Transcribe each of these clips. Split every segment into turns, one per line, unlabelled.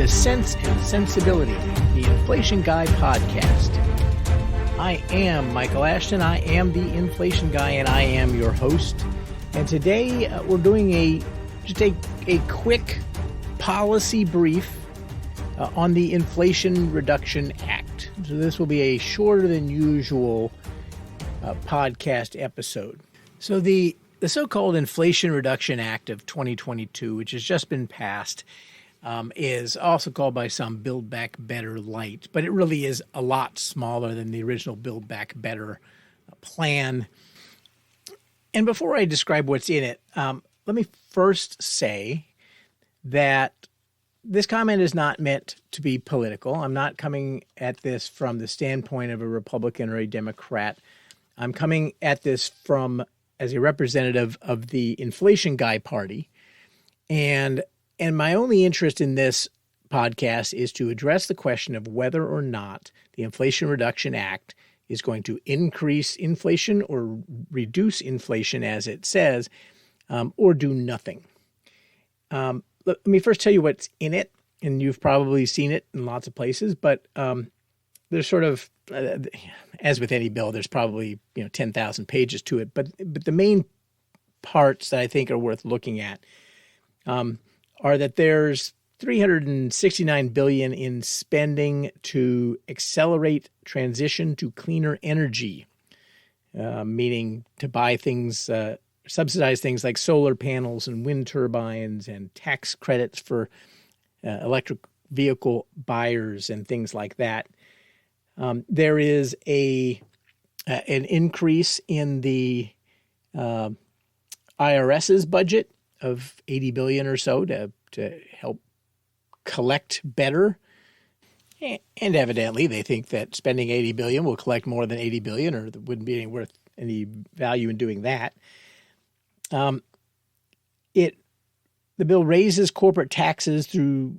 to Sense and Sensibility, the Inflation Guy podcast. I am Michael Ashton. I am the Inflation Guy, and I am your host. And today we're doing a quick policy brief on the Inflation Reduction Act. So this will be a shorter than usual podcast episode. So the so-called Inflation Reduction Act of 2022, which has just been passed, is also called by some Build Back Better Light, but it really is a lot smaller than the original Build Back Better plan. And before I describe what's in it, let me first say that this comment is not meant to be political. I'm not coming at this from the standpoint of a Republican or a Democrat. I'm coming at this as a representative of the Inflation Guy Party. And my only interest in this podcast is to address the question of whether or not the Inflation Reduction Act is going to increase inflation or reduce inflation, as it says, or do nothing. Let me first tell you what's in it, and you've probably seen it in lots of places, but there's sort of, as with any bill, there's probably 10,000 pages to it, but the main parts that I think are worth looking at are that there's $369 billion in spending to accelerate transition to cleaner energy, meaning to buy things, subsidize things like solar panels and wind turbines and tax credits for electric vehicle buyers and things like that. There is an increase in the IRS's budget of $80 billion or so to help collect better. And evidently, they think that spending $80 billion will collect more than $80 billion, or there wouldn't be any value in doing that. The bill raises corporate taxes through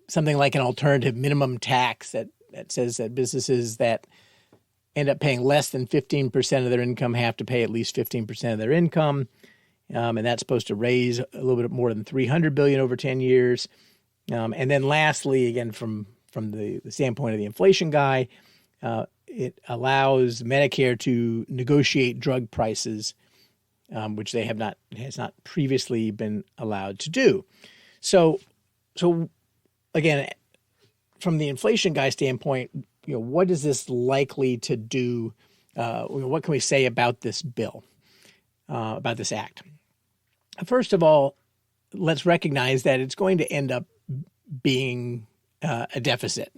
something like an alternative minimum tax that says that businesses that end up paying less than 15% of their income have to pay at least 15% of their income. And that's supposed to raise a little bit more than $300 billion over 10 years. And then lastly, again, from the standpoint of the inflation guy, it allows Medicare to negotiate drug prices, which has not previously been allowed to do. So again, from the inflation guy standpoint, what is this likely to do? What can we say about this bill, about this act? First of all, let's recognize that it's going to end up being a deficit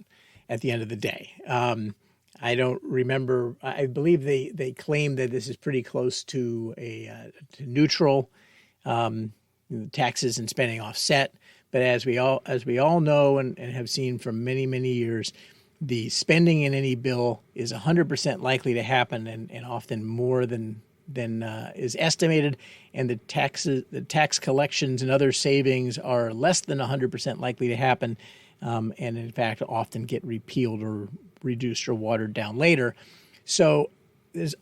at the end of the day. I don't remember. I believe they claim that this is pretty close to to neutral, taxes and spending offset. But as we all know and have seen for many, many years, the spending in any bill is 100% likely to happen, and often more than is estimated, and the tax collections and other savings are less than 100% likely to happen, and in fact often get repealed or reduced or watered down later. So there's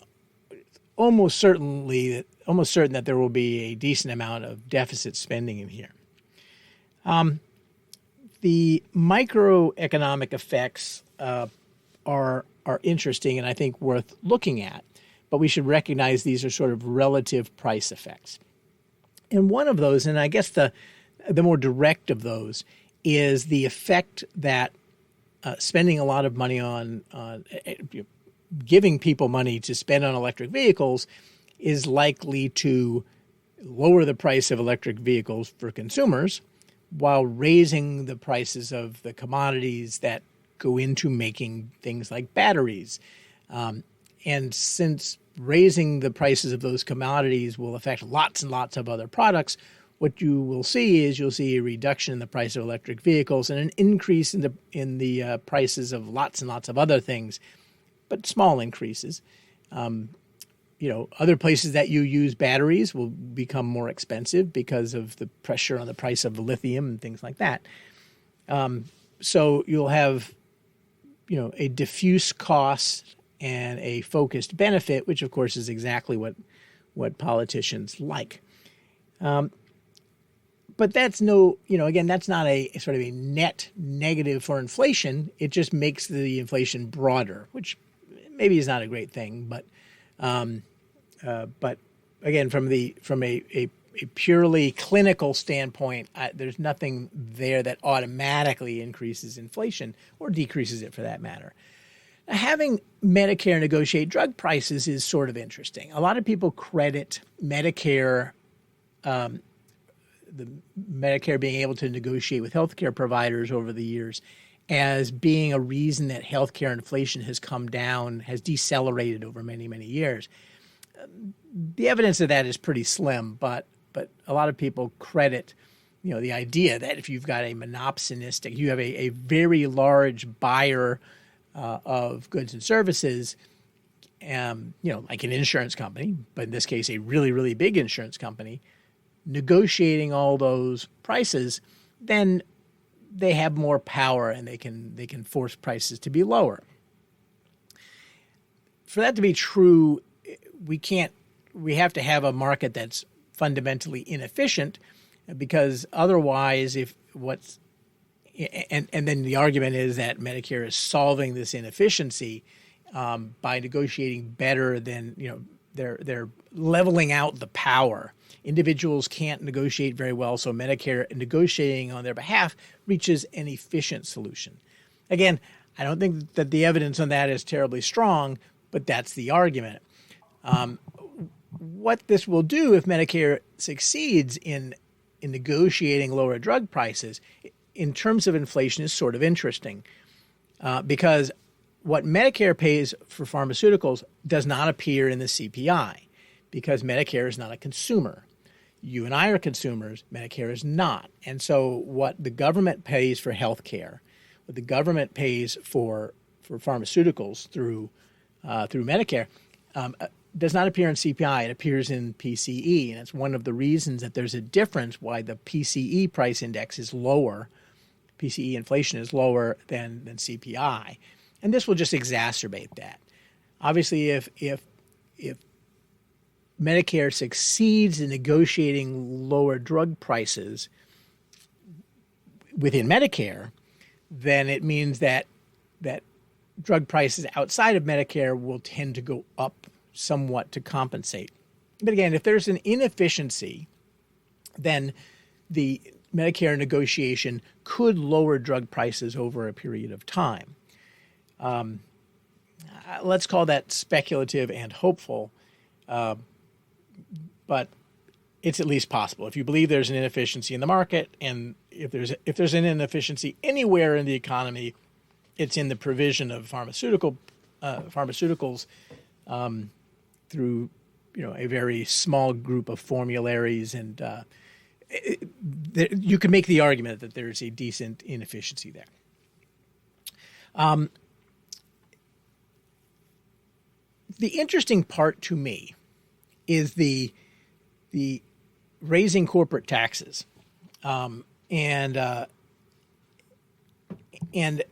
almost certain that there will be a decent amount of deficit spending in here. The microeconomic effects are interesting and I think worth looking at. But we should recognize these are sort of relative price effects. And one of those, and I guess the more direct of those, is the effect that spending a lot of money on giving people money to spend on electric vehicles is likely to lower the price of electric vehicles for consumers while raising the prices of the commodities that go into making things like batteries. And since raising the prices of those commodities will affect lots and lots of other products, what you will see is you'll see a reduction in the price of electric vehicles and an increase in the prices of lots and lots of other things, but small increases. Other places that you use batteries will become more expensive because of the pressure on the price of lithium and things like that. So you'll have, a diffuse cost and a focused benefit, which of course is exactly what politicians like. But but that's no, again, that's not a sort of a net negative for inflation. It just makes the inflation broader, which maybe is not a great thing. But again, from a purely clinical standpoint, there's nothing there that automatically increases inflation or decreases it for that matter. Now, having Medicare negotiate drug prices is sort of interesting. A lot of people credit Medicare, the Medicare being able to negotiate with healthcare providers over the years as being a reason that healthcare inflation has come down, has decelerated over many, many years. The evidence of that is pretty slim, but a lot of people credit, the idea that if you've got a monopsonistic, you have a very large buyer of goods and services, like an insurance company, but in this case, a really, really big insurance company, negotiating all those prices, then they have more power and they can force prices to be lower. For that to be true, we have to have a market that's fundamentally inefficient, because otherwise, and then the argument is that Medicare is solving this inefficiency by negotiating better than, they're leveling out the power. Individuals can't negotiate very well, so Medicare negotiating on their behalf reaches an efficient solution. Again, I don't think that the evidence on that is terribly strong, but that's the argument. What this will do if Medicare succeeds in negotiating lower drug prices in terms of inflation is sort of interesting, because what Medicare pays for pharmaceuticals does not appear in the CPI, because Medicare is not a consumer. You and I are consumers, Medicare is not. And so what the government pays for health care, what the government pays for pharmaceuticals through Medicare, does not appear in CPI. It appears in PCE, and it's one of the reasons that there's a difference why the PCE price index is lower. PCE inflation is lower than CPI, and this will just exacerbate that. Obviously, if Medicare succeeds in negotiating lower drug prices within Medicare, then it means that drug prices outside of Medicare will tend to go up somewhat to compensate. But again, if there's an inefficiency, then the Medicare negotiation could lower drug prices over a period of time. Let's call that speculative and hopeful, but it's at least possible. If you believe there's an inefficiency in the market, and if there's an inefficiency anywhere in the economy, it's in the provision of pharmaceuticals through a very small group of formularies, and you can make the argument that there's a decent inefficiency there. The interesting part to me is the raising corporate taxes, and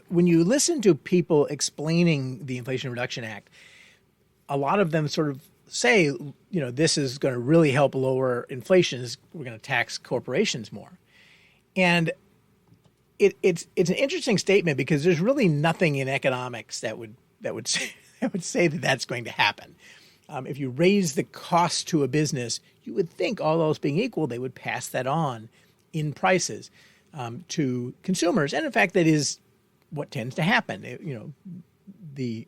when you listen to people explaining the Inflation Reduction Act, a lot of them sort of say, this is going to really help lower inflation. We're going to tax corporations more, and it's an interesting statement, because there's really nothing in economics that would say that that's going to happen. If you raise the cost to a business, you would think, all else being equal, they would pass that on in prices to consumers, and in fact, that is what tends to happen. The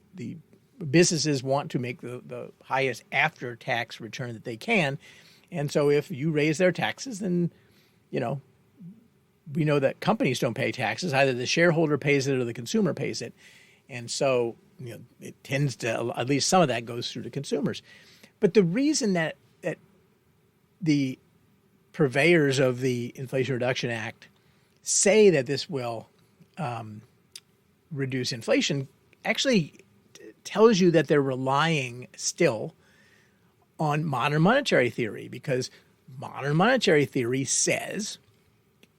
businesses want to make the highest after-tax return that they can, and so if you raise their taxes, then we know that companies don't pay taxes. Either the shareholder pays it or the consumer pays it, and so it tends to, at least some of that goes through to consumers. But the reason that the purveyors of the Inflation Reduction Act say that this will reduce inflation actually tells you that they're relying still on modern monetary theory, because modern monetary theory says,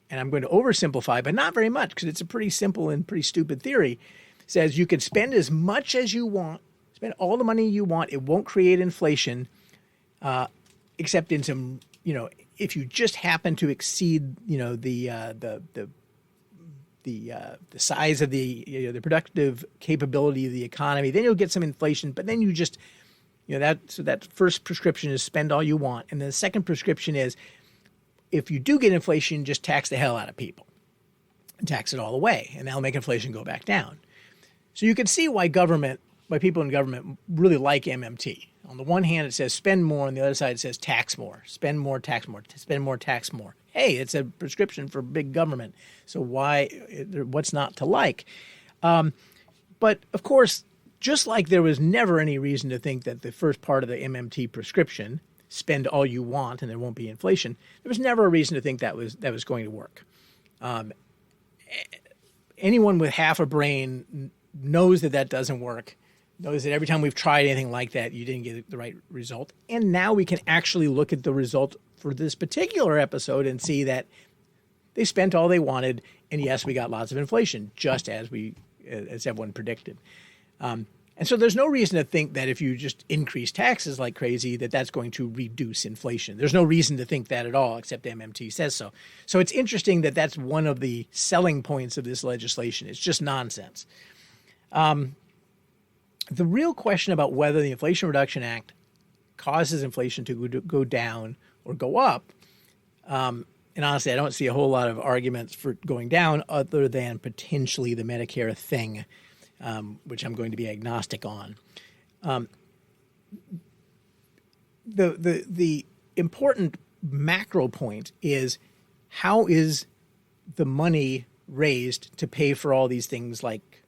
and I'm going to oversimplify, but not very much, because it's a pretty simple and pretty stupid theory, says you can spend as much as you want, spend all the money you want, it won't create inflation, except in some, if you just happen to exceed, the size of the productive capability of the economy, then you'll get some inflation. But then you just, that first prescription is spend all you want, and the second prescription is, if you do get inflation, just tax the hell out of people and tax it all away, and that'll make inflation go back down. So you can see why people in government really like MMT. On the one hand, it says spend more. On the other side, it says tax more. Spend more, tax more. Spend more, tax more. Hey, it's a prescription for big government. So what's not to like? But, of course, just like there was never any reason to think that the first part of the MMT prescription, spend all you want and there won't be inflation, there was never a reason to think that was going to work. Anyone with half a brain knows that doesn't work. Knows that every time we've tried anything like that, you didn't get the right result. And now we can actually look at the result for this particular episode and see that they spent all they wanted. And yes, we got lots of inflation, just as everyone predicted. And so there's no reason to think that if you just increase taxes like crazy, that's going to reduce inflation. There's no reason to think that at all, except MMT says so. So it's interesting that that's one of the selling points of this legislation. It's just nonsense. The real question about whether the Inflation Reduction Act causes inflation to go down or go up, and honestly, I don't see a whole lot of arguments for going down other than potentially the Medicare thing, which I'm going to be agnostic on. The important macro point is, how is the money raised to pay for all these things like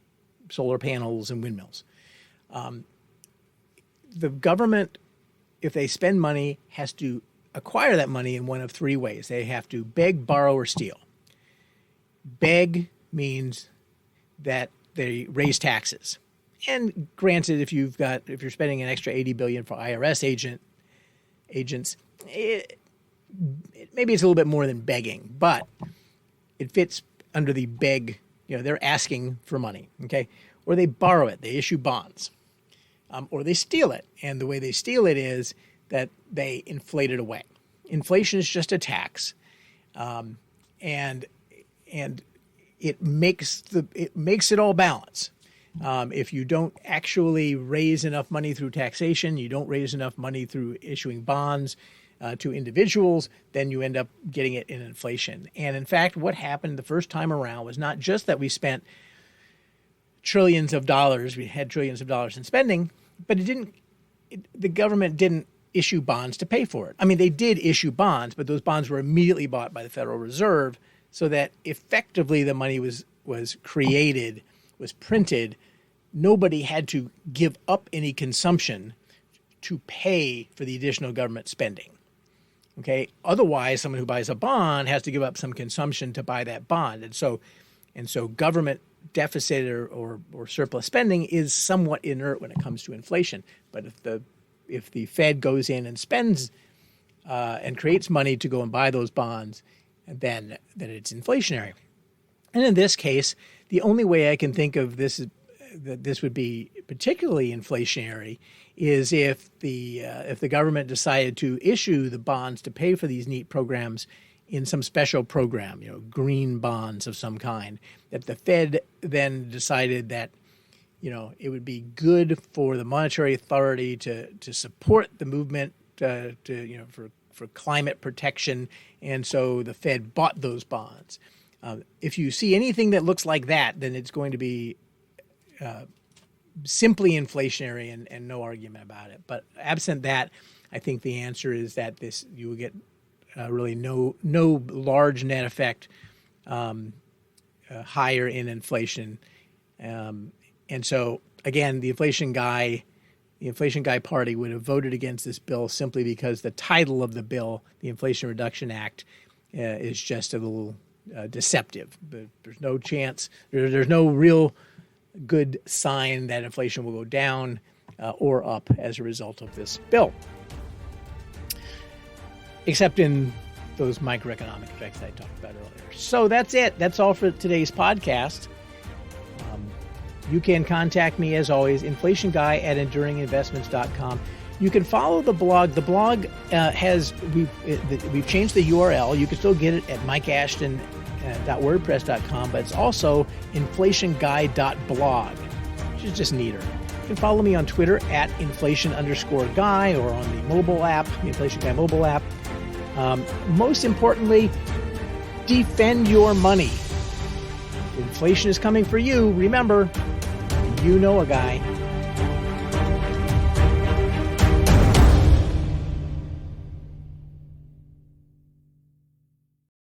solar panels and windmills? The government, if they spend money, has to acquire that money in one of three ways. They have to beg, borrow, or steal. Beg means that they raise taxes. And granted, if you're spending an extra $80 billion for IRS agents, maybe it's a little bit more than begging, but it fits under the beg. They're asking for money, okay? Or they borrow it. They issue bonds. Or they steal it. And the way they steal it is that they inflate it away. Inflation is just a tax. And it makes it all balance. If you don't actually raise enough money through taxation, you don't raise enough money through issuing bonds to individuals, then you end up getting it in inflation. And in fact, what happened the first time around was not just that we spent trillions of dollars, we had trillions of dollars in spending, but the government didn't issue bonds to pay for it. I mean, they did issue bonds, but those bonds were immediately bought by the Federal Reserve, so that effectively the money was created, was printed. Nobody had to give up any consumption to pay for the additional government spending. Okay. Otherwise, someone who buys a bond has to give up some consumption to buy that bond. And so government deficit or surplus spending is somewhat inert when it comes to inflation. But if the Fed goes in and spends and creates money to go and buy those bonds, then it's inflationary. And in this case, the only way I can think of this is that this would be particularly inflationary is if the government decided to issue the bonds to pay for these neat programs in some special program, green bonds of some kind, that the Fed then decided that, it would be good for the monetary authority to support the movement for climate protection, and so the Fed bought those bonds. If you see anything that looks like that, then it's going to be simply inflationary and no argument about it. But absent that, I think the answer is that you will get really no large net effect higher in inflation. And so, again, the inflation guy party would have voted against this bill simply because the title of the bill, the Inflation Reduction Act, is just a little deceptive. But there's no chance, there's no real good sign that inflation will go down or up as a result of this bill, except in those microeconomic effects I talked about earlier. So that's it. That's all for today's podcast. You can contact me, as always, inflationguy@enduringinvestments.com.
You can follow the blog. The blog we've changed the URL. You can still get it at mikeashton.wordpress.com, but it's also inflationguy.blog, which is just neater. You can follow me on Twitter at inflation_guy or on the mobile app, the Inflation Guy mobile app. Most importantly, defend your money. Inflation is coming for you. Remember, you know a guy.